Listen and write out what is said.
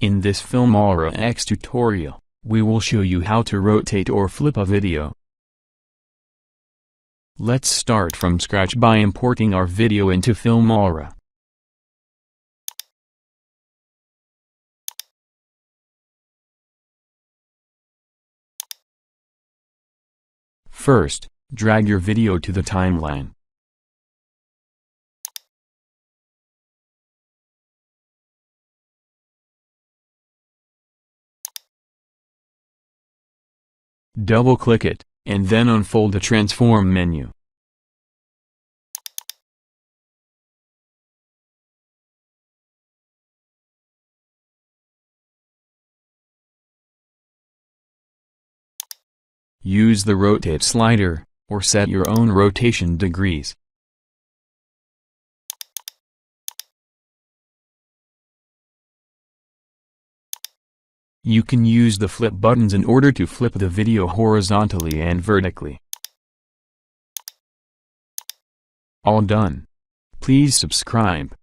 In this Filmora X tutorial, we will show you how to rotate or flip a video. Let's start from scratch by importing our video into Filmora. First, drag your video to the timeline. Double-click it, and then unfold the Transform menu. Use the Rotate slider, or set your own rotation degrees. You can use the flip buttons in order to flip the video horizontally and vertically. All done. Please subscribe.